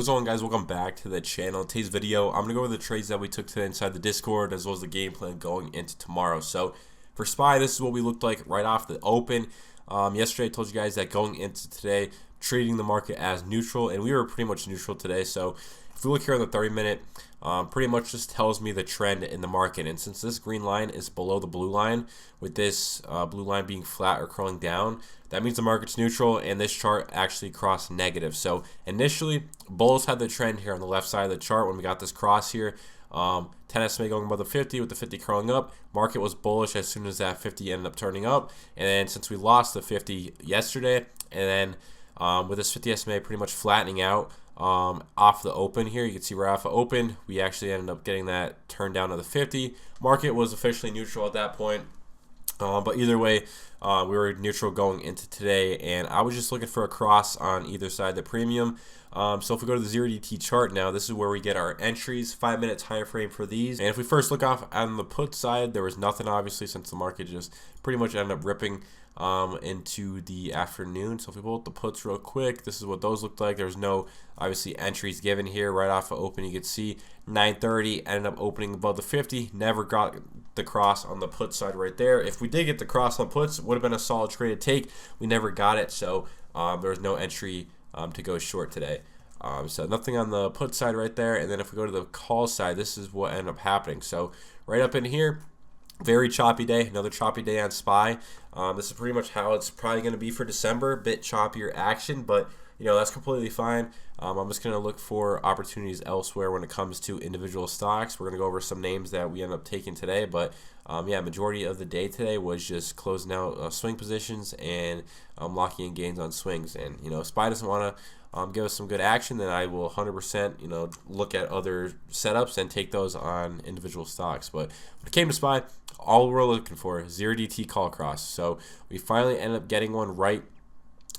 What's going on, guys? Welcome back to the channel. Today's video, I'm going to go over the trades that we took today inside the Discord, as well as the game plan going into tomorrow. So for SPY, this is what we looked like right off the open. Yesterday I told you guys that going into today, treating the market as neutral, and we were pretty much neutral today. So if we look here on the 30-minute, pretty much just tells me the trend in the market. And since this green line is below the blue line, with this blue line being flat or curling down, that means the market's neutral, and this chart actually crossed negative. So initially, bulls had the trend here on the left side of the chart when we got this cross here. 10 SMA going above the 50 with the 50 curling up. Market was bullish as soon as that 50 ended up turning up. And then since we lost the 50 yesterday, and then with this 50 SMA pretty much flattening out off the open here, you can see right off the open, we actually ended up getting that turned down to the 50. Market was officially neutral at that point. But either way, we were neutral going into today, and I was just looking for a cross on either side of the premium. So if we go to the 0DT chart now, this is where we get our entries, 5-minute time frame for these. And if we first look off on the put side, there was nothing, obviously, since the market just pretty much ended up ripping into the afternoon. So if we pull up the puts real quick, this is what those looked like. There was no, obviously, entries given here. Right off the open, you could see 9:30 ended up opening above the 50. Never got the cross on the put side right there. If we did get the cross on puts, it would have been a solid trade to take. We never got it, so there was no entry to go short today. So nothing on the put side right there. And then if we go to the call side, this is what ended up happening. So right up in here, very choppy day, another choppy day on SPY. This is pretty much how it's probably going to be for December. Bit choppier action, but you know, that's completely fine. I'm just going to look for opportunities elsewhere when it comes to individual stocks. We're going to go over some names that we end up taking today, but yeah, majority of the day today was just closing out swing positions and locking in gains on swings. And you know, if SPY doesn't want to give us some good action, then I will 100% look at other setups and take those on individual stocks. But when it came to SPY, all we're looking for is 0DT call across. So we finally ended up getting one right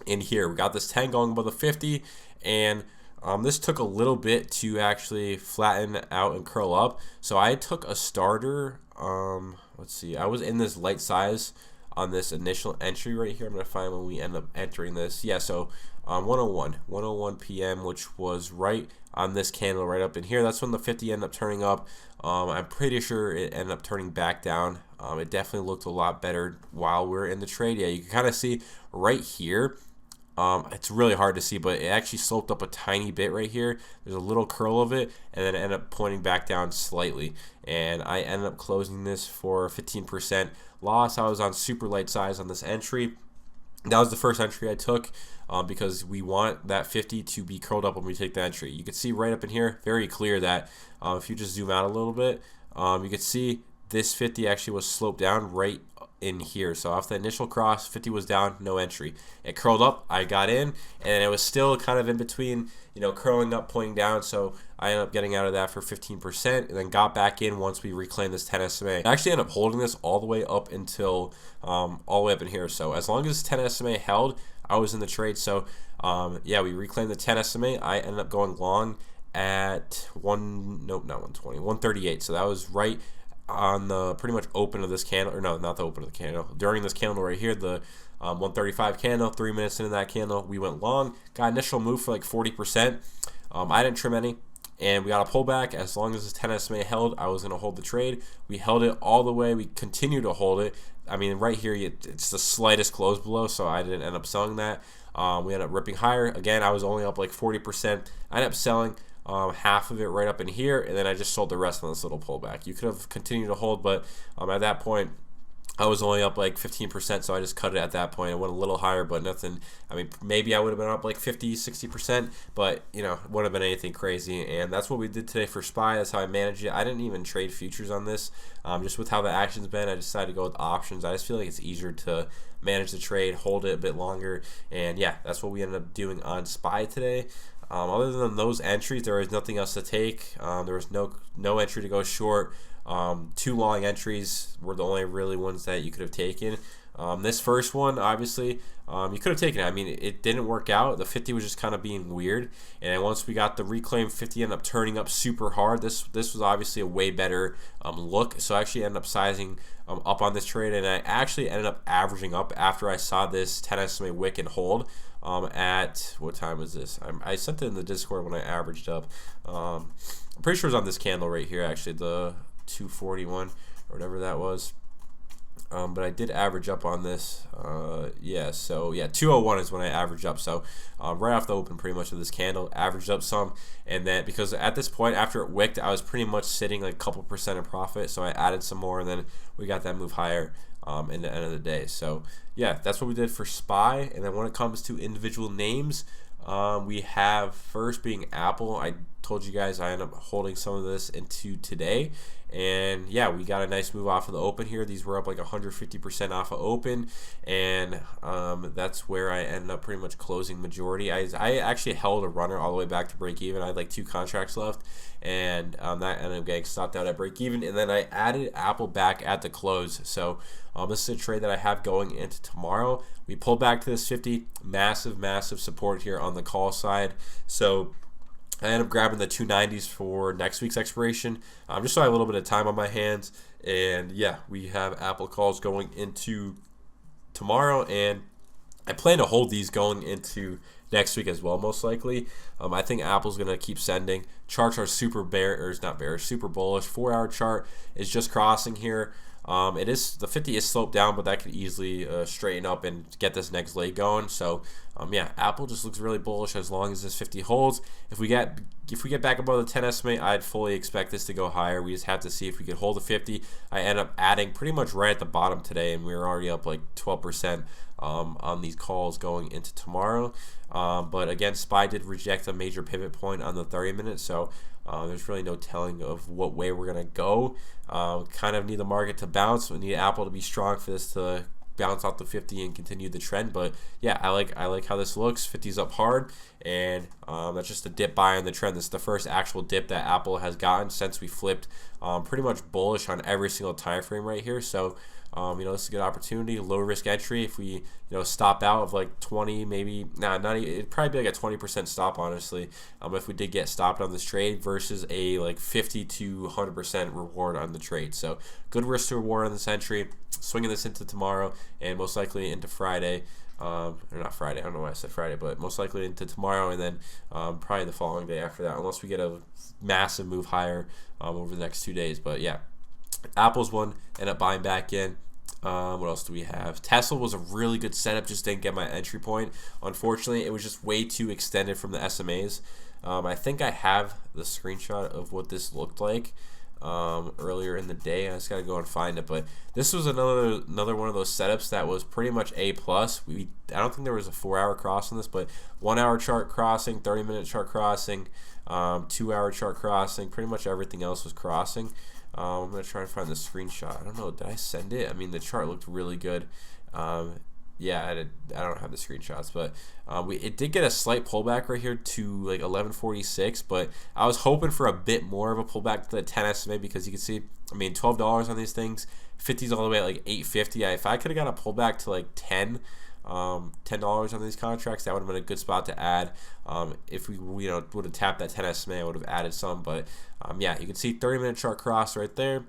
in here. We got this 10 going above the 50, and this took a little bit to actually flatten out and curl up. So I took a starter. Let's see, I was in this light size on this initial entry right here. I'm going to find when we end up entering this. Yeah, so 101 p.m., which was right on this candle right up in here. That's when the 50 ended up turning up. I'm pretty sure it ended up turning back down. It definitely looked a lot better while we're in the trade. Yeah, you can kind of see right here. It's really hard to see, but it actually sloped up a tiny bit right here. There's a little curl of it, and then it ended up pointing back down slightly. And I ended up closing this for 15% loss. I was on super light size on this entry. That was the first entry I took because we want that 50 to be curled up when we take the entry. You can see right up in here, very clear that if you just zoom out a little bit, you can see this 50 actually was sloped down right in here. So off the initial cross, 50 was down, no entry. It curled up, I got in, and it was still kind of in between, curling up, pointing down. So I ended up getting out of that for 15%, and then got back in once we reclaimed this 10 SMA. I actually ended up holding this all the way up until all the way up in here. So as long as 10 SMA held, I was in the trade. So yeah, we reclaimed the 10 SMA. I ended up going long at 138. So that was right on the pretty much open of this candle, or no, not the open of the candle, during this candle right here, the 135 candle. 3 minutes into that candle, we went long, got initial move for like 40%. I didn't trim any, and we got a pullback. As long as this 10 SMA held, I was going to hold the trade. We held it all the way. We continue to hold it. I mean, right here, it's the slightest close below, so I didn't end up selling that. We ended up ripping higher. Again, I was only up like 40%. I ended up selling half of it right up in here, and then I just sold the rest on this little pullback. You could have continued to hold, but at that point I was only up like 15%, so I just cut it at that point. It went a little higher, but nothing. I mean, maybe I would have been up like 50-60%, but wouldn't have been anything crazy. And that's what we did today for SPY. That's how I managed it. I didn't even trade futures on this. Just with how the action's been, I decided to go with options. I just feel like it's easier to manage the trade, hold it a bit longer, and yeah, that's what we ended up doing on SPY today. Other than those entries, there was nothing else to take. There was no entry to go short. 2 long entries were the only really ones that you could have taken. This first one, obviously, you could have taken it. I mean, it didn't work out. The 50 was just kind of being weird, and once we got the reclaim 50, ended up turning up super hard. This was obviously a way better look, so I actually ended up sizing up on this trade, and I actually ended up averaging up after I saw this 10 SMA wick and hold at, what time was this? I sent it in the Discord when I averaged up. I'm pretty sure it was on this candle right here, actually, the 241 or whatever that was. But I did average up on this. Yeah, so yeah, 201 is when I averaged up. So right off the open, pretty much of this candle, averaged up some. And then because at this point, after it wicked, I was pretty much sitting like a couple percent in profit. So I added some more, and then we got that move higher in the end of the day. So yeah, that's what we did for SPY. And then when it comes to individual names, we have first being Apple. I told you guys I ended up holding some of this into today, and yeah, we got a nice move off of the open here. These were up like 150% off of open, and that's where I ended up pretty much closing majority. I actually held a runner all the way back to break even. I had like 2 contracts left, and that ended up getting stopped out at break even, and then I added Apple back at the close. So this is a trade that I have going into tomorrow. We pulled back to this 50, massive support here on the call side. So I ended up grabbing the 290s for next week's expiration, just so I have a little bit of time on my hands. And yeah, we have Apple calls going into tomorrow, and I plan to hold these going into next week as well, most likely. I think Apple's going to keep sending. Charts are super super bullish. 4-hour chart is just crossing here. The 50 is sloped down, but that could easily straighten up and get this next leg going. So yeah, Apple just looks really bullish as long as this 50 holds. If we get back above the 10 estimate, I'd fully expect this to go higher. We just have to see if we could hold the 50. I end up adding pretty much right at the bottom today, and we were already up like 12% on these calls going into tomorrow. But again, SPY did reject a major pivot point on the 30 minutes, so there's really no telling of what way we're going to go. Kind of need the market to bounce. We need Apple to be strong for this to bounce off the 50 and continue the trend. But yeah, I like how this looks. 50's up hard, and that's just a dip buy on the trend. This is the first actual dip that Apple has gotten since we flipped pretty much bullish on every single time frame right here. So this is a good opportunity, low risk entry. If we stop out of like 20, maybe not even, it'd probably be like a 20% stop, honestly, if we did get stopped on this trade, versus a like 50 to 100% reward on the trade. So good risk to reward on this entry. Swinging this into tomorrow and most likely into Friday. Or not Friday, I don't know why I said Friday, but most likely into tomorrow, and then probably the following day after that, unless we get a massive move higher over the next 2 days. But yeah, Apple's one, end up buying back in. What else do we have? Tesla was a really good setup, just didn't get my entry point. Unfortunately, it was just way too extended from the SMAs. I think I have the screenshot of what this looked like earlier in the day. I just gotta go and find it. But this was another one of those setups that was pretty much A+. I don't think there was a 4-hour cross on this, but 1-hour chart crossing, 30-minute chart crossing, 2-hour chart crossing, pretty much everything else was crossing. I'm going to try and find the screenshot. I don't know. Did I send it? I mean, the chart looked really good. Yeah, I don't have the screenshots, but it did get a slight pullback right here to like 1146, but I was hoping for a bit more of a pullback to the 10 SMA, because you can see, I mean, $12 on these things, 50's all the way at like 850. If I could have got a pullback to like $10 on these contracts, that would have been a good spot to add. If we would have tapped that 10 SMA, I would have added some. But yeah, you can see 30-minute chart cross right there.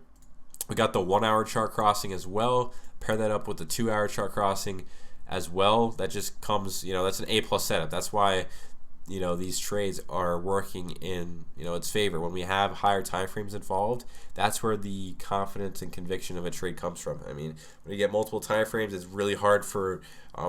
We got the 1-hour chart crossing as well. Pair that up with the 2-hour chart crossing as well. That just comes, that's an A+ setup. That's why these trades are working in its favor. When we have higher time frames involved, that's where the confidence and conviction of a trade comes from. I mean, when you get multiple time frames, it's really hard for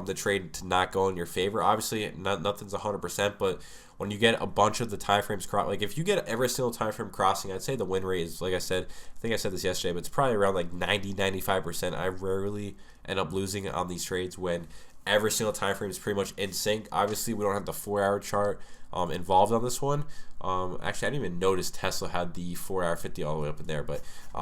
the trade to not go in your favor. Obviously, nothing's 100%, but when you get a bunch of the time frames like if you get every single time frame crossing, I'd say the win rate is, like I said, I think I said this yesterday, but it's probably around like 90-95%. I rarely end up losing on these trades when every single time frame is pretty much in sync. Obviously, we don't have the 4-hour chart involved on this one. Actually, I didn't even notice Tesla had the 4-hour 50 all the way up in there. But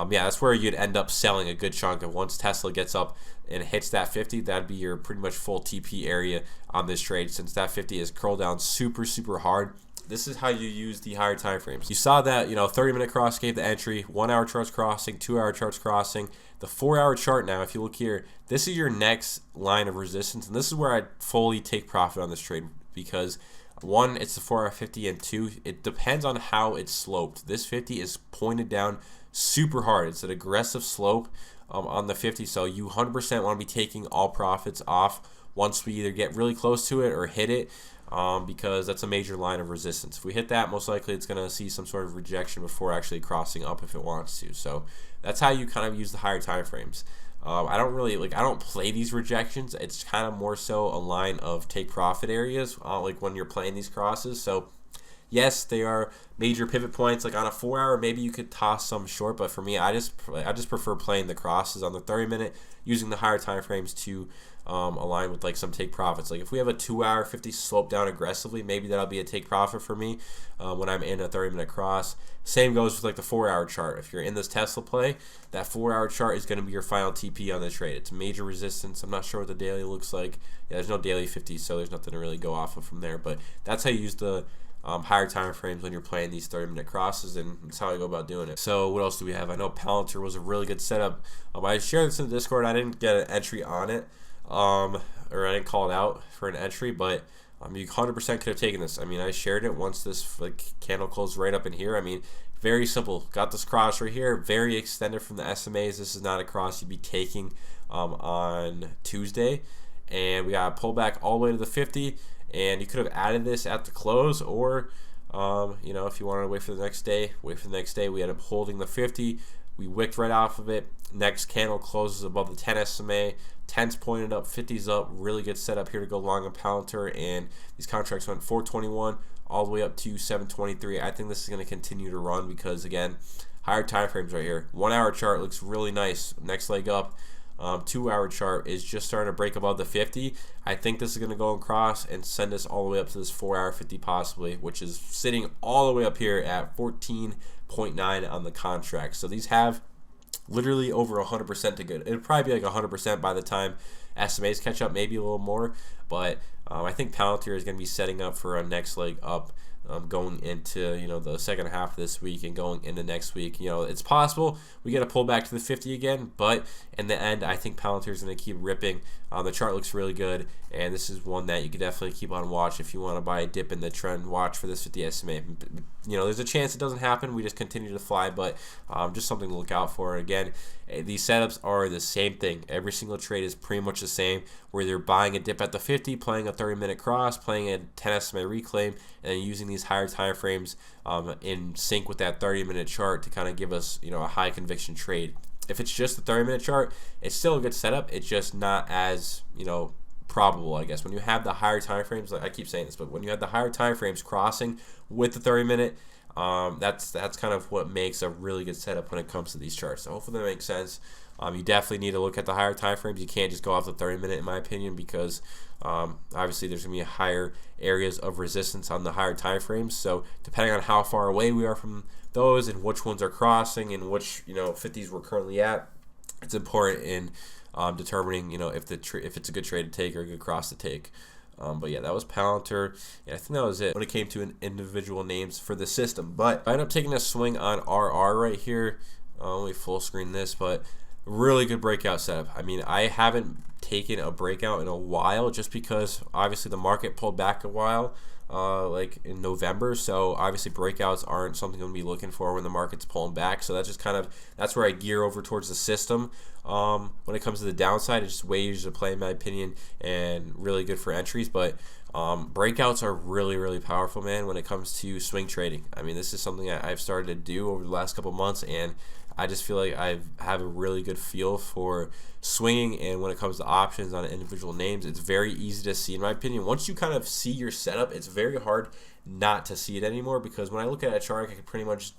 yeah, that's where you'd end up selling a good chunk. And once Tesla gets up and hits that 50, that'd be your pretty much full TP area on this trade, since that 50 is curled down super hard. this is how you use the higher time frames. You saw that, 30-minute cross gave the entry, 1 hour charts crossing, 2 hour charts crossing. The 4 hour chart now, if you look here, this is your next line of resistance, and this is where I fully take profit on this trade because one, it's the 4 hour 50, and two, it depends on how it's sloped. This 50 is pointed down super hard. It's an aggressive slope on the 50, so you 100% want to be taking all profits off once we either get really close to it or hit it, because that's a major line of resistance. If we hit that, most likely it's going to see some sort of rejection before actually crossing up if it wants to. So that's how you kind of use the higher time frames. I don't play these rejections. It's kind of more so a line of take profit areas, like when you're playing these crosses. So yes, they are major pivot points. Like on a 4 hour, maybe you could toss some short, but for me, I just prefer playing the crosses on the 30-minute, using the higher time frames to align with like some take profits. Like if we have a 2 hour 50 slope down aggressively, maybe that'll be a take profit for me when I'm in a 30-minute cross. Same goes with like the 4 hour chart. If you're in this Tesla play, that 4 hour chart is going to be your final TP on the trade. It's major resistance. I'm not sure what the daily looks like. Yeah, there's no daily 50, so there's nothing to really go off of from there. But that's how you use the higher time frames when you're playing these 30-minute crosses, and that's how I go about doing it. So what else do we have? I know Palantir was a really good setup. I shared this in the Discord. I didn't get an entry on it, or I didn't call it out for an entry, but you 100% could have taken this. I mean, I shared it once this candle closed right up in here. I mean, very simple. Got this cross right here, very extended from the SMAs. This is not a cross you'd be taking on Tuesday, and we got a pullback all the way to the 50. And you could have added this at the close, or if you wanted to wait for the next day, wait for the next day. We ended up holding the 50. We wicked right off of it. Next candle closes above the 10 SMA. 10's pointed up, 50's up. Really good setup here to go long on Palantir. And these contracts went 421 all the way up to 723. I think this is going to continue to run because, again, higher time frames right here. 1 hour chart looks really nice. Next leg up. 2 hour chart is just starting to break above the 50. I think this is going to go across and send us all the way up to this 4 hour 50 possibly, which is sitting all the way up here at 14.9 on the contract. So these have literally over 100% to good. It'll probably be like 100% by the time SMAs catch up, maybe a little more. But I think Palantir is going to be setting up for a next leg up. Going into the second half of this week and going into next week. It's possible we get a pullback to the 50 again, but in the end, I think Palantir is going to keep ripping. The chart looks really good, and this is one that you could definitely keep on watch if you want to buy a dip in the trend. Watch for this 50 SMA. There's a chance it doesn't happen. We just continue to fly, but just something to look out for. Again, these setups are the same thing. Every single trade is pretty much the same, where they're buying a dip at the 50, playing a 30-minute cross, playing a 10 SMA reclaim, and then using these higher time frames in sync with that 30-minute chart to kind of give us a high conviction trade. If it's just the 30-minute chart, it's still a good setup. It's just not as probable, I guess. When you have the higher time frames, like I keep saying this, but when you have the higher time frames crossing with the 30-minute, that's kind of what makes a really good setup when it comes to these charts. So hopefully that makes sense. You definitely need to look at the higher time frames. You can't just go off the 30-minute, in my opinion, because obviously there's going to be higher areas of resistance on the higher time frames. So depending on how far away we are from those and which ones are crossing and which 50s we're currently at, it's important in determining if it's a good trade to take or a good cross to take. But yeah, that was Palantir. Yeah, I think that was it when it came to individual names for the system. But I ended up taking a swing on RR right here. Let me full screen this, but really good breakout setup. I mean, I haven't taken a breakout in a while just because obviously the market pulled back a while, like in November. So obviously breakouts aren't something I'm going to be looking for when the market's pulling back. So that's just that's where I gear over towards the system. When it comes to the downside, it's just way easier to play in my opinion and really good for entries. But breakouts are really, really powerful, man, when it comes to swing trading. I mean, this is something that I've started to do over the last couple months, and I just feel like I have a really good feel for swinging, and when it comes to options on individual names, it's very easy to see, in my opinion. Once you kind of see your setup, it's very hard not to see it anymore, because when I look at a chart, I can pretty much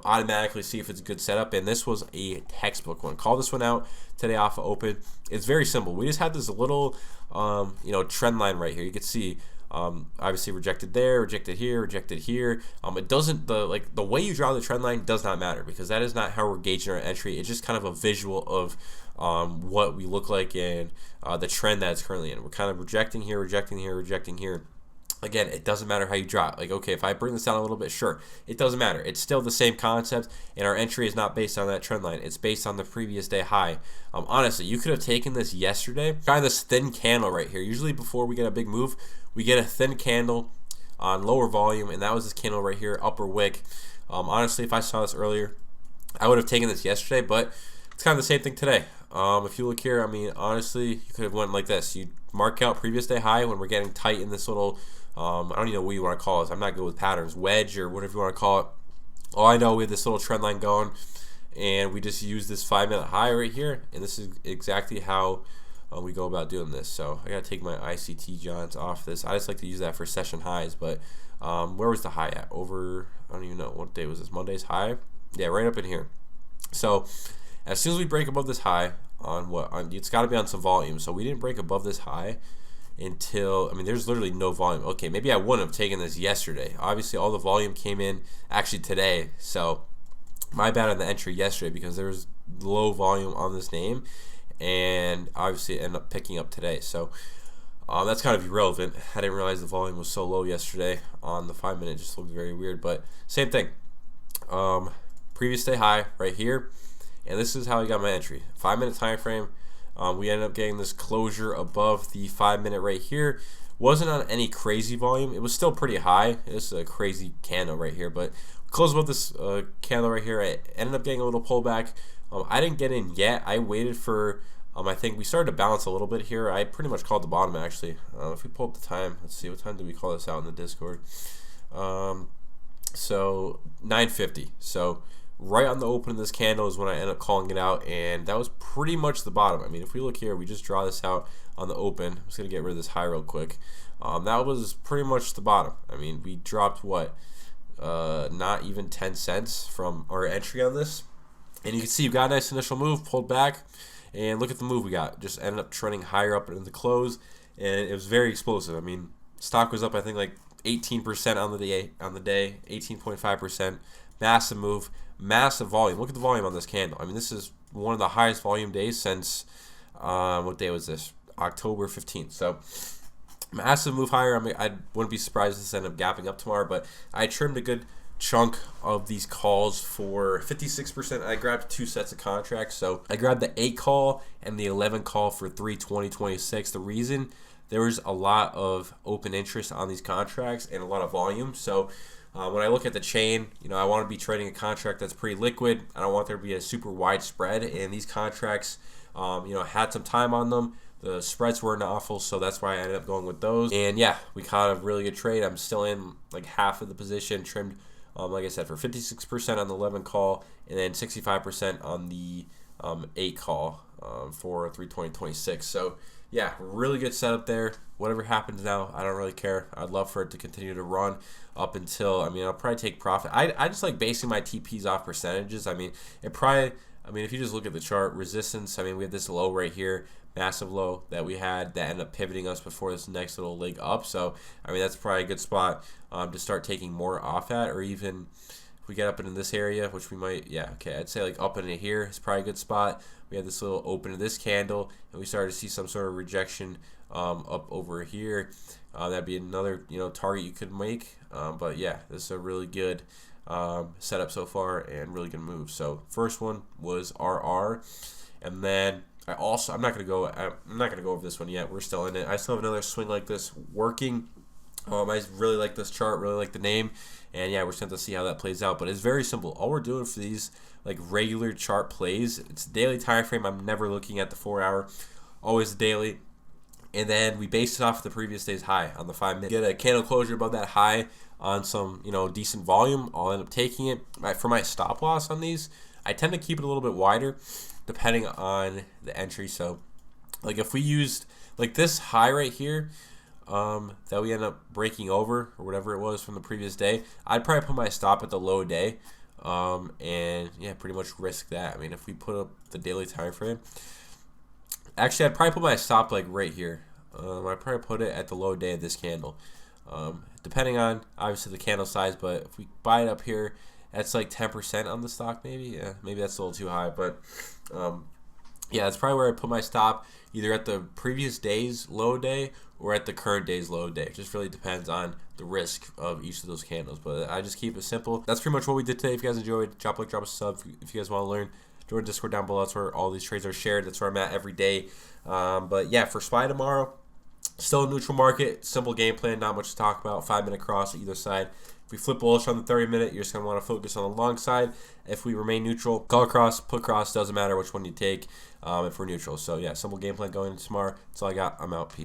automatically see if it's a good setup, and this was a textbook one. Call this one out today off of open. It's very simple. We just had this little trend line right here. You can see obviously rejected there, rejected here, rejected here. It doesn't, the way you draw the trend line does not matter, because that is not how we're gauging our entry. It's just kind of a visual of what we look like and the trend that's currently in. We're kind of rejecting here, rejecting here, rejecting here. Again, it doesn't matter how you drop. Like, okay, if I bring this down a little bit, sure, it doesn't matter. It's still the same concept, and our entry is not based on that trend line. It's based on the previous day high. Honestly, you could have taken this yesterday. Try this thin candle right here. Usually before we get a big move, we get a thin candle on lower volume, and that was this candle right here, upper wick. Honestly, if I saw this earlier, I would have taken this yesterday, but it's kind of the same thing today. If you look here, I mean, honestly, you could have went like this. You mark out previous day high when we're getting tight in this little, I don't even know what you want to call it. I'm not good with patterns, wedge or whatever you want to call it. All I know, we have this little trend line going, and we just use this 5-minute high right here, and this is exactly how we go about doing this. So I gotta take my ICT Johns off this. I just like to use that for session highs, but where was the high at? Over, I don't even know, what day was this? Monday's high? Yeah, right up in here. So as soon as we break above this high on what, it's got to be on some volume. So we didn't break above this high until, I mean, there's literally no volume. Okay, maybe I wouldn't have taken this yesterday. Obviously, all the volume came in actually today. So my bad on the entry yesterday because there was low volume on this name, and obviously it ended up picking up today. So that's kind of irrelevant. I didn't realize the volume was so low yesterday on the 5-minute. It just looked very weird, but same thing. Previous day high right here, and this is how I got my entry. 5-minute time frame. We ended up getting this closure above the 5-minute right here. Wasn't on any crazy volume. It was still pretty high. It's a crazy candle right here, but close above this candle right here. I ended up getting a little pullback. I didn't get in yet. I waited for, I think we started to bounce a little bit here. I pretty much called the bottom actually. If we pull up the time, let's see, what time did we call this out in the Discord? So 9:50. So right on the open of this candle is when I end up calling it out, and that was pretty much the bottom. I mean, if we look here, we just draw this out on the open. I'm just gonna get rid of this high real quick. That was pretty much the bottom. I mean, we dropped what, not even 10 cents from our entry on this, and you can see we got a nice initial move, pulled back, and look at the move we got. Just ended up trending higher up in the close, and it was very explosive. I mean, stock was up, I think, like 18% on the day, 18.5%. Massive move, massive volume. Look at the volume on this candle. I mean, this is one of the highest volume days since, what day was this? October 15th. So massive move higher. I mean, I wouldn't be surprised if this ended up gapping up tomorrow, but I trimmed a good chunk of these calls for 56%. I grabbed 2 sets of contracts. So I grabbed the 8 call and the 11 call for 3/20/26. The reason, there was a lot of open interest on these contracts and a lot of volume. So when I look at the chain, I want to be trading a contract that's pretty liquid. I don't want there to be a super wide spread, and these contracts, had some time on them. The spreads weren't awful, so that's why I ended up going with those. And yeah, we caught a really good trade. I'm still in like half of the position, trimmed, like I said, for 56% on the 11 call, and then 65% on the 8 call for 3/20/26. So yeah, really good setup there. Whatever happens now, I don't really care. I'd love for it to continue to run up until, I'll probably take profit. I just like basing my TPs off percentages. If you just look at the chart, resistance, we had this low right here, massive low that we had that ended up pivoting us before this next little leg up. So, that's probably a good spot to start taking more off at, or even if we get up into this area, which we might, I'd say like up into here is probably a good spot. We had this little open of this candle, and we started to see some sort of rejection up over here. That'd be another target you could make. But yeah, this is a really good setup so far and really good move. So first one was RR, and then I'm not gonna go over this one yet. We're still in it. I still have another swing like this working. I really like this chart, really like the name, and yeah, we're just going to see how that plays out. But it's very simple. All we're doing for these like regular chart plays, it's daily time frame. I'm never looking at the 4-hour, always daily, and then we base it off the previous day's high on the 5-minute. Get a candle closure above that high on some decent volume. I'll end up taking it. For my stop loss on these, I tend to keep it a little bit wider depending on the entry. So like if we used like this high right here, that we end up breaking over or whatever it was from the previous day, I'd probably put my stop at the low day, and yeah, pretty much risk that. If we put up the daily time frame, actually I'd probably put my stop like right here. I'd probably put it at the low day of this candle, depending on obviously the candle size. But if we buy it up here, that's like 10% on the stock, maybe. Yeah, maybe that's a little too high, but yeah, that's probably where I put my stop, either at the previous day's low day or at the current day's low day. It just really depends on the risk of each of those candles. But I just keep it simple. That's pretty much what we did today. If you guys enjoyed, drop a like, drop a sub. If you guys want to learn, join the Discord down below. That's where all these trades are shared. That's where I'm at every day. But yeah, for SPY tomorrow, still a neutral market, simple game plan, not much to talk about. 5-minute cross either side. If we flip bullish on the 30-minute, you're just going to want to focus on the long side. If we remain neutral, call cross, put cross, doesn't matter which one you take if we're neutral. So yeah, simple game plan going into tomorrow. That's all I got. I'm out. Peace.